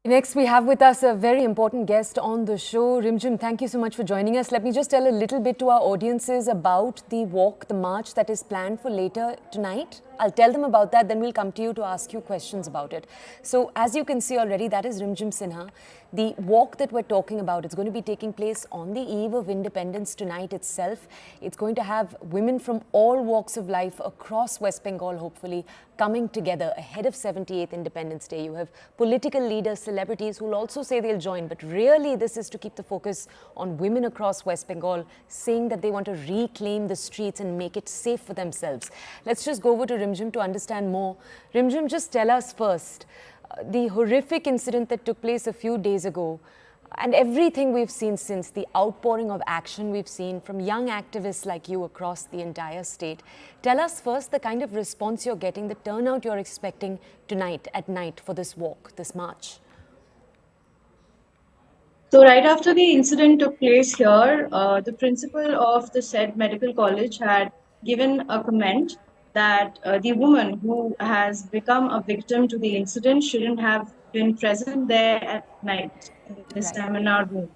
Next, we have with us a very important guest on the show. Rimjim, thank you so much for joining us. Let me just tell a little bit to our audiences about the walk, the march that is planned for later tonight. I'll tell them about that, then we'll come to you to ask you questions about it. So, as you can see already, that is Rimjim Sinha. The walk that we're talking about, it's going to be taking place on the eve of independence tonight itself. It's going to have women from all walks of life across West Bengal, hopefully, coming together ahead of 78th Independence Day. You have political leaders, celebrities who will also say they'll join, but really this is to keep the focus on women across West Bengal, saying that they want to reclaim the streets and make it safe for themselves. Let's just go over to Rimjim to understand more. Rimjim, just tell us first, the horrific incident that took place a few days ago, and everything we've seen since, the outpouring of action we've seen from young activists like you across the entire state. Tell us first the kind of response you're getting, the turnout you're expecting tonight at night for this walk, this march. So right after the incident took place here, the principal of the said medical college had given a comment that the woman who has become a victim to the incident shouldn't have been present there at night in the seminar room.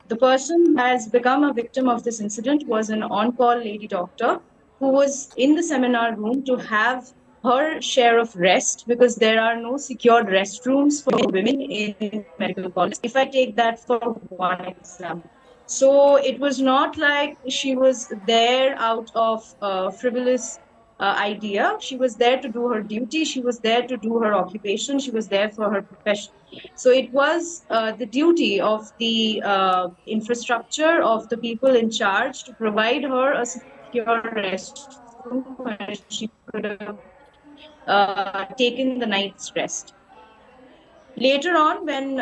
The person who has become a victim of this incident was an on-call lady doctor who was in the seminar room to have her share of rest because there are no secured restrooms for women in medical college. If I take that for one example. So it was not like she was there out of frivolous idea. She was there to do her duty. She was there to do her occupation. She was there for her profession. So it was the duty of the infrastructure of the people in charge to provide her a secure restroom where she could have taken the night's rest. Later on, when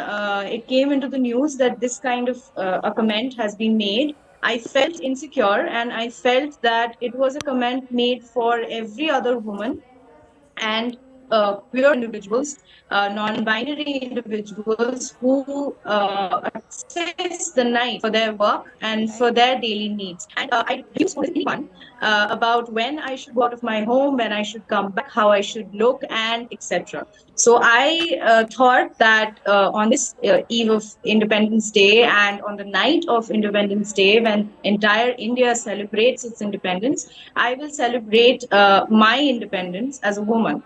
it came into the news that this kind of a comment has been made, I felt insecure and I felt that it was a comment made for every other woman and queer individuals, non-binary individuals who access the night for their work and for their daily needs. And I used to anyone about when I should go out of my home, when I should come back, how I should look, and etc. So I thought that on this eve of Independence Day and on the night of Independence Day, when entire India celebrates its independence, I will celebrate my independence as a woman.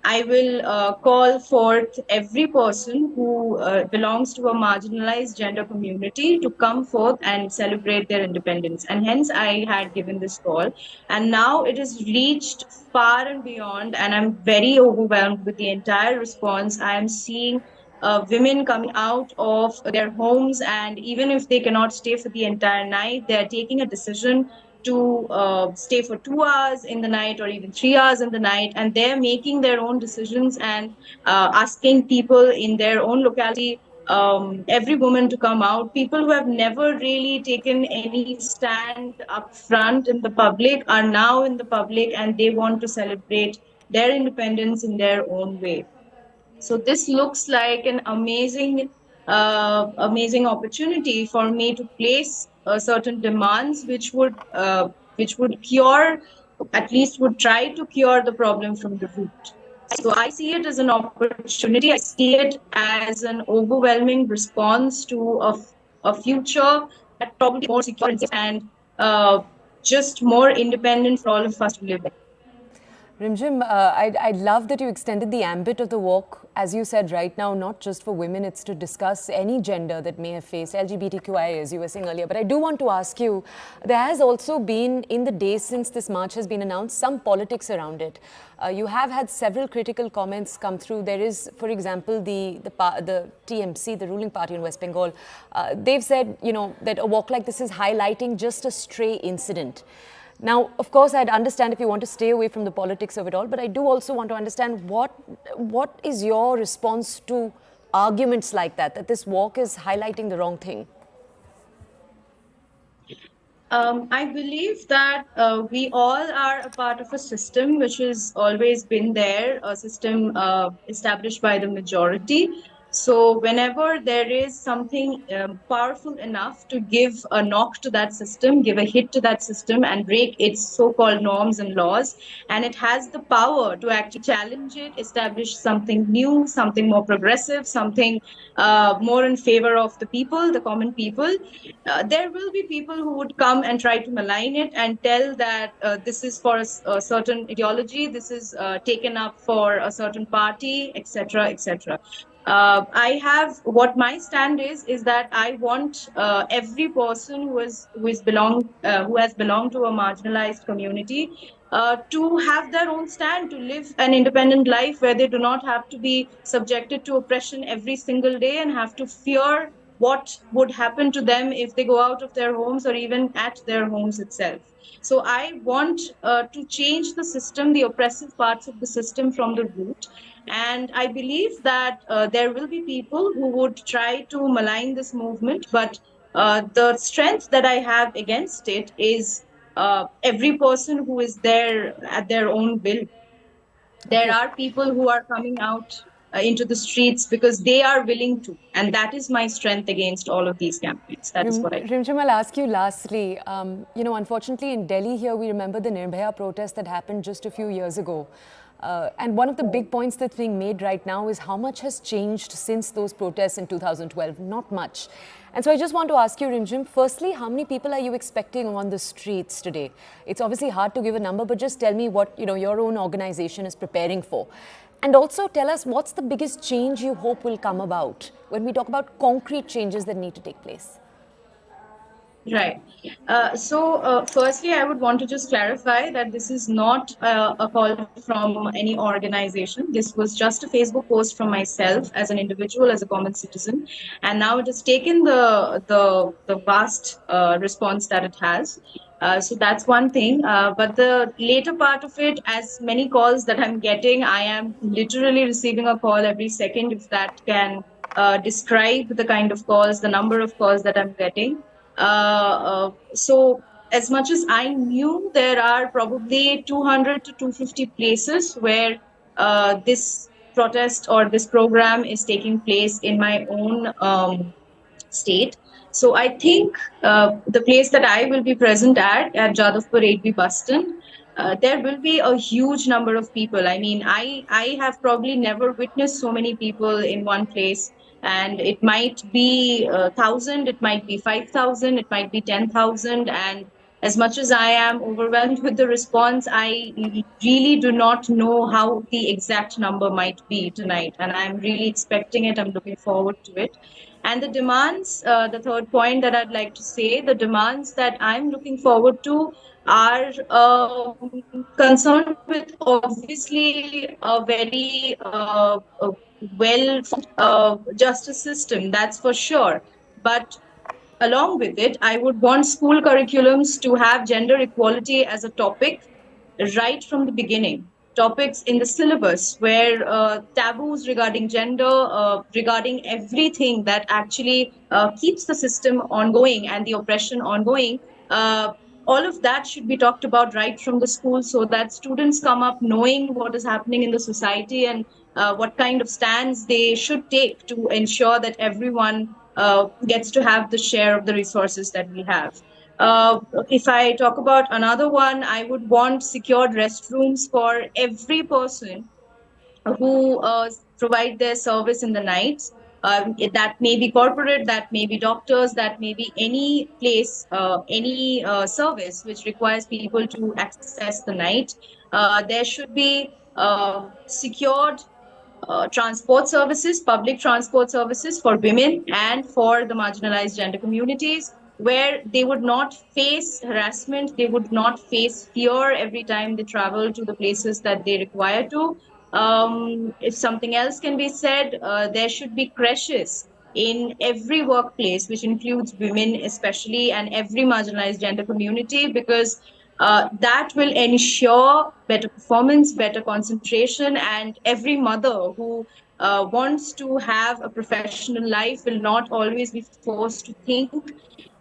I will call forth every person who belongs to a marginalized gender community to come forth and celebrate their independence. And hence, I had given this call. And now it has reached far and beyond, and I'm very overwhelmed with the entire response. I am seeing women coming out of their homes, and even if they cannot stay for the entire night, they're taking a decision to stay for 2 hours in the night or even 3 hours in the night, and they're making their own decisions and asking people in their own locality, every woman to come out. People who have never really taken any stand up front in the public are now in the public, and they want to celebrate their independence in their own way. So this looks like an amazing opportunity for me to place certain demands which would cure, at least would try to cure the problem from the root. So I see it as an opportunity. I see it as an overwhelming response to a future that probably more secure and just more independent for all of us to live in. Rimjim, I'd love that you extended the ambit of the walk, as you said right now, not just for women, it's to discuss any gender that may have faced LGBTQIA, as you were saying earlier. But I do want to ask you, there has also been, in the days since this march has been announced, some politics around it. You have had several critical comments come through. There is, for example, the TMC, the ruling party in West Bengal. They've said, you know, that a walk like this is highlighting just a stray incident. Now, of course, I'd understand if you want to stay away from the politics of it all, but I do also want to understand what is your response to arguments like that, that this walk is highlighting the wrong thing? I believe that we all are a part of a system which has always been there, a system established by the majority. So whenever there is something powerful enough to give a knock to that system, give a hit to that system, and break its so-called norms and laws, and it has the power to actually challenge it, establish something new, something more progressive, something more in favor of the people, the common people, there will be people who would come and try to malign it and tell that this is for a certain ideology, this is taken up for a certain party, etc., etc. I have what my stand is that I want every person who has belonged to a marginalized community to have their own stand, to live an independent life where they do not have to be subjected to oppression every single day and have to fear what would happen to them if they go out of their homes or even at their homes itself. So I want to change the system, the oppressive parts of the system from the root. And I believe that there will be people who would try to malign this movement, but the strength that I have against it is every person who is there at their own will. There Okay. are people who are coming out into the streets because they are willing to. And that is my strength against all of these campaigns. That is what I do. Rimjim, I'll ask you lastly. Unfortunately, in Delhi here, we remember the Nirbhaya protest that happened just a few years ago. And one of the big points that's being made right now is how much has changed since those protests in 2012. Not much. And so I just want to ask you, Rimjim, firstly, how many people are you expecting on the streets today? It's obviously hard to give a number, but just tell me what your own organization is preparing for. And also tell us what's the biggest change you hope will come about when we talk about concrete changes that need to take place. Right. Firstly, I would want to just clarify that this is not a call from any organization. This was just a Facebook post from myself as an individual, as a common citizen, and now it has taken the vast response that it has. So that's one thing. But the later part of it, as many calls that I'm getting, I am literally receiving a call every second, if that can describe the kind of calls, the number of calls that I'm getting. So as much as I knew, there are probably 200 to 250 places where this protest or this program is taking place in my own state. So I think the place that I will be present at Jadavpur 8B bus stand, there will be a huge number of people. I mean, I have probably never witnessed so many people in one place. And it might be 1,000, it might be 5,000, it might be 10,000. And as much as I am overwhelmed with the response, I really do not know how the exact number might be tonight. And I'm really expecting it. I'm looking forward to it. And the demands, the third point that I'd like to say, the demands that I'm looking forward to are concerned with obviously a very well justice system, that's for sure. But along with it, I would want school curriculums to have gender equality as a topic right from the beginning. Topics in the syllabus where taboos regarding gender, regarding everything that actually keeps the system ongoing and the oppression ongoing, uh, all of that should be talked about right from the school so that students come up knowing what is happening in the society and what kind of stands they should take to ensure that everyone gets to have the share of the resources that we have. If I talk about another one, I would want secured restrooms for every person who provide their service in the nights. That may be corporate, that may be doctors, that may be any place, any service which requires people to access the night. There should be secured transport services, public transport services for women and for the marginalized gender communities, where they would not face harassment, they would not face fear every time they travel to the places that they require to. If something else can be said, there should be creches in every workplace, which includes women especially and every marginalized gender community, because that will ensure better performance, better concentration, and every mother who wants to have a professional life will not always be forced to think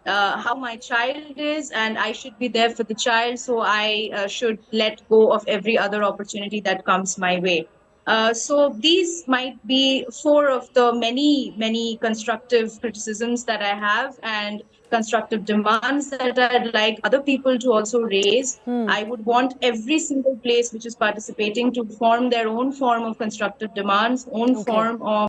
how my child is and I should be there for the child, so I should let go of every other opportunity that comes my way. So these might be four of the many constructive criticisms that I have and constructive demands that I'd like other people to also raise. I would want every single place which is participating to form their own form of constructive demands, own Okay. form of